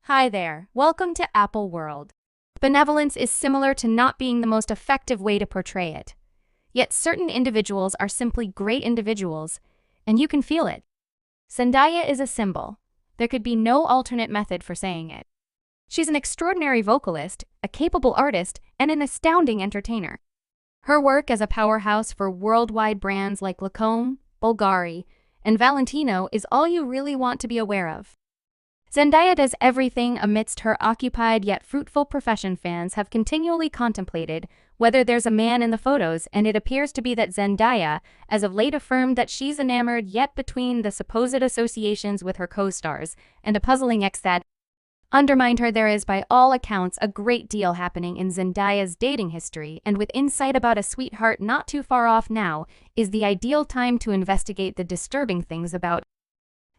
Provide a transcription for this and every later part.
Hi there, welcome to Apple World. Benevolence is similar to not being the most effective way to portray it. Yet certain individuals are simply great individuals, and you can feel it. Zendaya is a symbol. There could be no alternate method for saying it. She's an extraordinary vocalist, a capable artist, and an astounding entertainer. Her work as a powerhouse for worldwide brands like Lancôme, Bulgari, and Valentino is all you really want to be aware of. Zendaya does everything amidst her occupied yet fruitful profession. Fans have continually contemplated whether there's a man in the photos, and it appears to be that Zendaya, as of late, affirmed that she's enamored, yet between the supposed associations with her co-stars and a puzzling ex that undermined her, there is by all accounts a great deal happening in Zendaya's dating history, and with insight about a sweetheart not too far off now is the ideal time to investigate the disturbing things about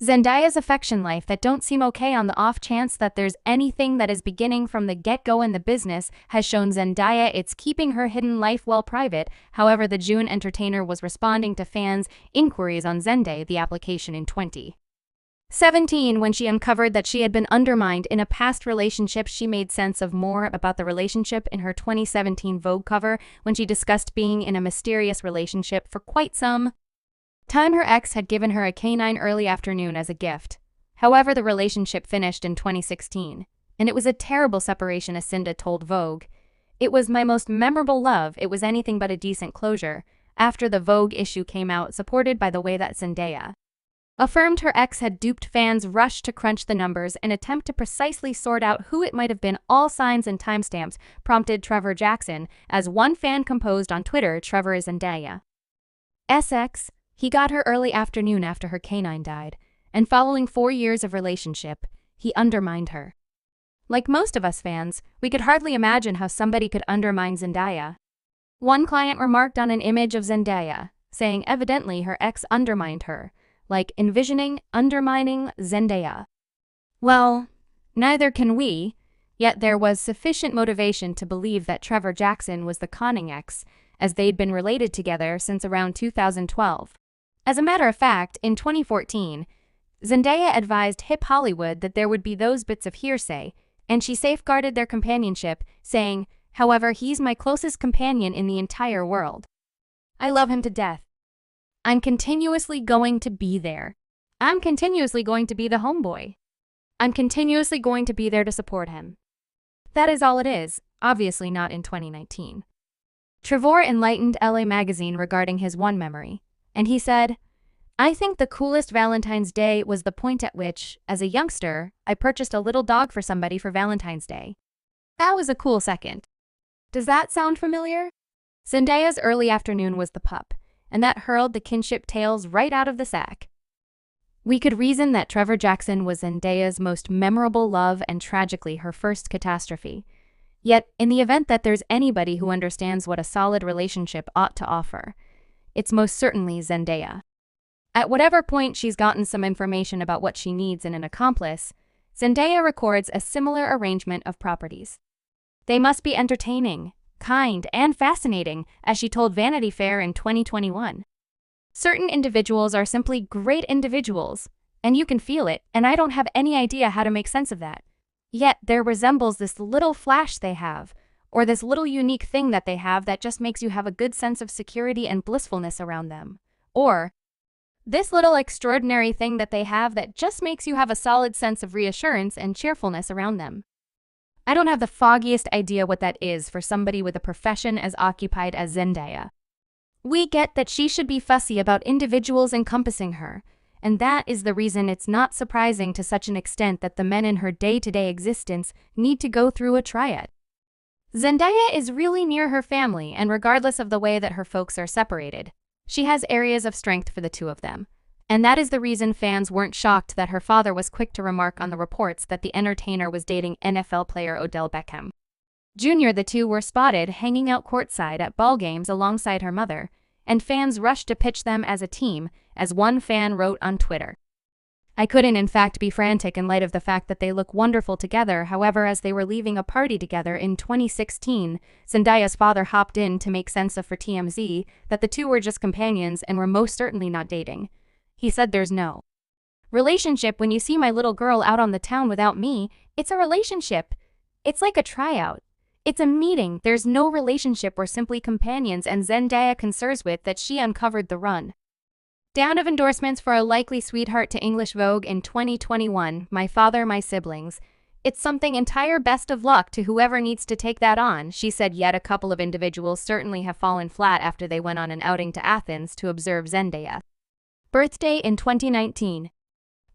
Zendaya's affection life that don't seem okay. On the off chance that there's anything that is beginning from the get-go in the business has shown Zendaya it's keeping her hidden life well private. However, the June entertainer was responding to fans' inquiries on Zendaya the application in 2017 when she uncovered that she had been undermined in a past relationship. She made sense of more about the relationship in her 2017 Vogue cover when she discussed being in a mysterious relationship for quite some time. Her ex had given her a canine early afternoon as a gift. However, the relationship finished in 2016, and it was a terrible separation, as Cinda told Vogue. "It was my most memorable love. It was anything but a decent closure." After the Vogue issue came out, supported by the way that Zendaya affirmed her ex had duped, fans rushed to crunch the numbers and attempt to precisely sort out who it might have been. All signs and timestamps prompted Trevor Jackson, as one fan composed on Twitter. "Trevor is Zendaya's ex. He got her early afternoon after her canine died, and following 4 years of relationship, he undermined her. Like most of us fans, we could hardly imagine how somebody could undermine Zendaya." One client remarked on an image of Zendaya, saying evidently her ex undermined her, like envisioning undermining Zendaya. Well, neither can we, yet there was sufficient motivation to believe that Trevor Jackson was the conning ex, as they'd been related together since around 2012. As a matter of fact, in 2014, Zendaya advised Hip Hollywood that there would be those bits of hearsay, and she safeguarded their companionship, saying, "However, he's my closest companion in the entire world. I love him to death. I'm continuously going to be there. I'm continuously going to be the homeboy. I'm continuously going to be there to support him." That is all it is, obviously not in 2019. Trevor enlightened LA Magazine regarding his one memory, and he said, "I think the coolest Valentine's Day was the point at which, as a youngster, I purchased a little dog for somebody for Valentine's Day. That was a cool second." Does that sound familiar? Zendaya's early afternoon was the pup, and that hurled the kinship tales right out of the sack. We could reason that Trevor Jackson was Zendaya's most memorable love and tragically her first catastrophe. Yet, in the event that there's anybody who understands what a solid relationship ought to offer, it's most certainly Zendaya. At whatever point she's gotten some information about what she needs in an accomplice, Zendaya records a similar arrangement of properties. They must be entertaining, kind, and fascinating, as she told Vanity Fair in 2021. Certain individuals are simply great individuals, and you can feel it, and I don't have any idea how to make sense of that. Yet there resembles this little flash they have, or this little unique thing that they have that just makes you have a good sense of security and blissfulness around them. Or this little extraordinary thing that they have that just makes you have a solid sense of reassurance and cheerfulness around them. I don't have the foggiest idea what that is for somebody with a profession as occupied as Zendaya. We get that she should be fussy about individuals encompassing her, and that is the reason it's not surprising to such an extent that the men in her day-to-day existence need to go through a triad. Zendaya is really near her family, and regardless of the way that her folks are separated, she has areas of strength for the two of them. And that is the reason fans weren't shocked that her father was quick to remark on the reports that the entertainer was dating NFL player Odell Beckham Jr. The two were spotted hanging out courtside at ball games alongside her mother, and fans rushed to pitch them as a team, as one fan wrote on Twitter. "I couldn't in fact be frantic in light of the fact that they look wonderful together." However, as they were leaving a party together in 2016, Zendaya's father hopped in to make sense of for TMZ that the two were just companions and were most certainly not dating. He said there's no Relationship, when you see my little girl out on the town without me, it's a relationship. It's like a tryout. It's a meeting. There's no relationship, we're simply companions, and Zendaya concurs with that. She uncovered the run down of endorsements for a likely sweetheart to English Vogue in 2021, my father, my siblings. It's something entire. Best of luck to whoever needs to take that on, she said. Yet a couple of individuals certainly have fallen flat after they went on an outing to Athens to observe Zendaya. Birthday in 2019.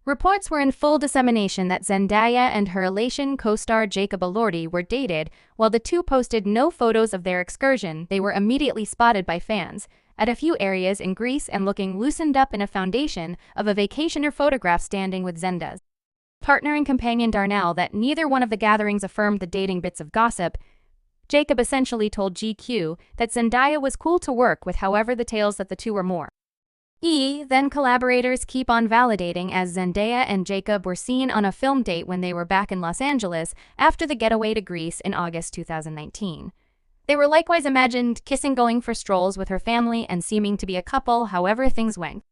Reports were in full dissemination that Zendaya and her Elation co-star Jacob Elordi were dated. While the two posted no photos of their excursion, they were immediately spotted by fans at a few areas in Greece and looking loosened up in a foundation of a vacationer photograph standing with Zenda's partner and companion Darnell. That neither one of the gatherings affirmed the dating. Bits of gossip. Jacob essentially told GQ that Zendaya was cool to work with, however the tales that the two were more then collaborators keep on validating, as Zendaya and Jacob were seen on a film date when they were back in Los Angeles after the getaway to Greece in August 2019. They were likewise imagined kissing, going for strolls with her family, and seeming to be a couple. However, things went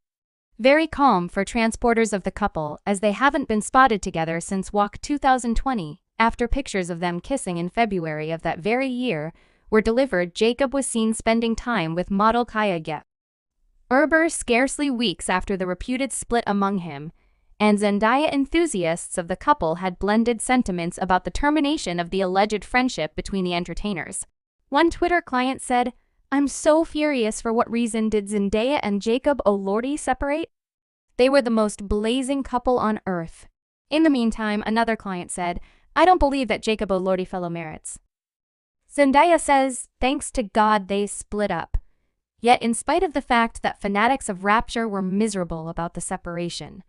very calm for transporters of the couple, as they haven't been spotted together since Walk 2020. After pictures of them kissing in February of that very year were delivered, Jacob was seen spending time with model Kaya Gerber scarcely weeks after the reputed split among him and Zendaya. Enthusiasts of the couple had blended sentiments about the termination of the alleged friendship between the entertainers. One Twitter client said, "I'm so furious. For what reason did Zendaya and Jacob Elordi separate? They were the most blazing couple on earth." In the meantime, another client said, "I don't believe that Jacob Elordi fellow merits." Zendaya says, "Thanks to God they split up." Yet, in spite of the fact that fanatics of Rapture were miserable about the separation,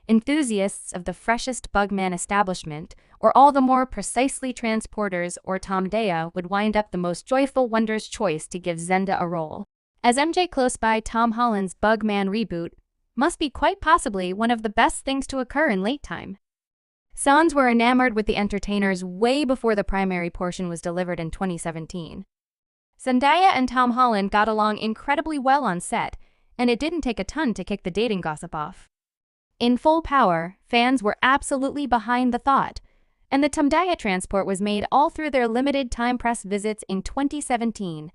enthusiasts of the freshest Bugman establishment, or all the more precisely transporters or TomDaya, would wind up the most joyful wonders choice to give Zenda a role as MJ close by. Tom Holland's Bugman reboot must be quite possibly one of the best things to occur in late time. Sons were enamored with the entertainers way before the primary portion was delivered in 2017. Zendaya and Tom Holland got along incredibly well on set, and it didn't take a ton to kick the dating gossip off. In full power, fans were absolutely behind the thought, and the TomDaya transport was made all through their limited time press visits in 2017.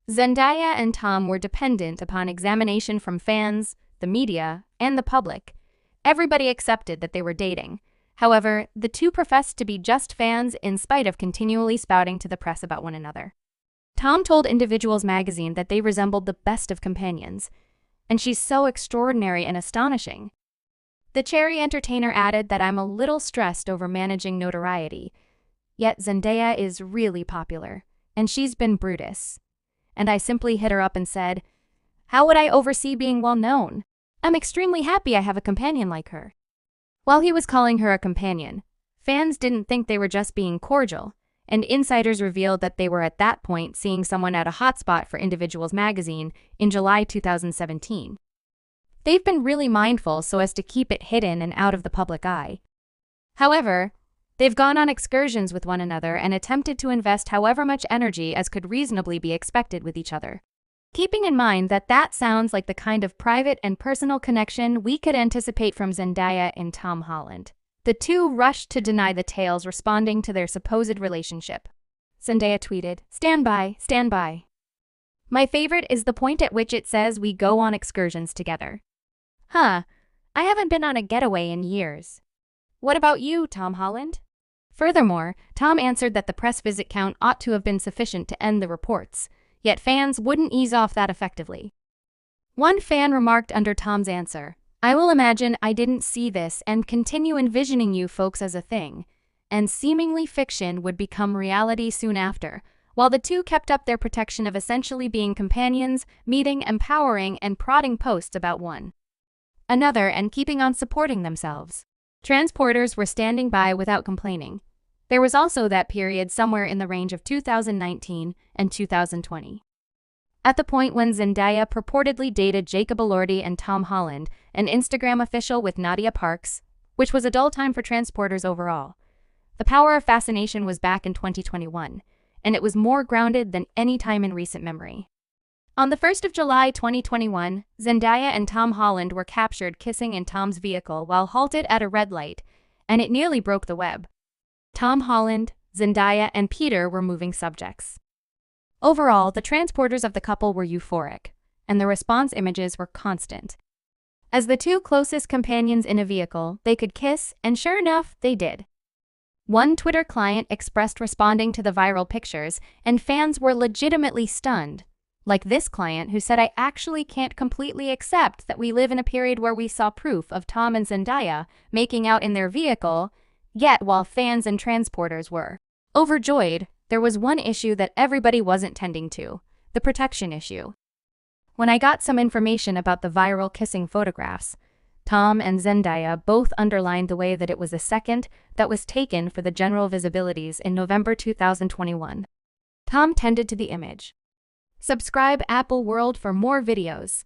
Zendaya and Tom were dependent upon examination from fans, the media, and the public. Everybody accepted that they were dating. However, the two professed to be just fans in spite of continually spouting to the press about one another. Tom told Individuals magazine that they resembled the best of companions, and she's so extraordinary and astonishing. The cherry entertainer added that "I'm a little stressed over managing notoriety. Yet Zendaya is really popular, and she's been Brutus. And I simply hit her up and said, how would I oversee being well known? I'm extremely happy I have a companion like her." While he was calling her a companion, fans didn't think they were just being cordial, and insiders revealed that they were at that point seeing someone at a hotspot for Individuals magazine in July 2017. They've been really mindful so as to keep it hidden and out of the public eye. However, they've gone on excursions with one another and attempted to invest however much energy as could reasonably be expected with each other. Keeping in mind that that sounds like the kind of private and personal connection we could anticipate from Zendaya and Tom Holland. The two rushed to deny the tales responding to their supposed relationship. Zendaya tweeted, stand by. My favorite is the point at which it says we go on excursions together. I haven't been on a getaway in years. What about you, Tom Holland? Furthermore, Tom answered that the press visit count ought to have been sufficient to end the reports, yet fans wouldn't ease off that effectively. One fan remarked under Tom's answer, I will imagine I didn't see this and continue envisioning you folks as a thing, and seemingly fiction would become reality soon after, while the two kept up their protection of essentially being companions, meeting, empowering, and prodding posts about one another and keeping on supporting themselves. Transporters were standing by without complaining. There was also that period somewhere in the range of 2019 and 2020. At the point when Zendaya purportedly dated Jacob Elordi and Tom Holland, an Instagram official with Nadia Parks, which was a dull time for transporters overall. The power of fascination was back in 2021, and it was more grounded than any time in recent memory. On the 1st of July 2021, Zendaya and Tom Holland were captured kissing in Tom's vehicle while halted at a red light, and it nearly broke the web. Tom Holland, Zendaya, and Peter were moving subjects. Overall, the transporters of the couple were euphoric, and the response images were constant. As the two closest companions in a vehicle, they could kiss, and sure enough, they did. One Twitter client expressed responding to the viral pictures, and fans were legitimately stunned. Like this client who said, "I actually can't completely accept that we live in a period where we saw proof of Tom and Zendaya making out in their vehicle, yet while fans and transporters were overjoyed, there was one issue that everybody wasn't tending to: the protection issue. When I got some information about the viral kissing photographs, Tom and Zendaya both underlined the way that it was a second that was taken for the general visibilities in November 2021. Tom tended to the image. Subscribe Apple World for more videos.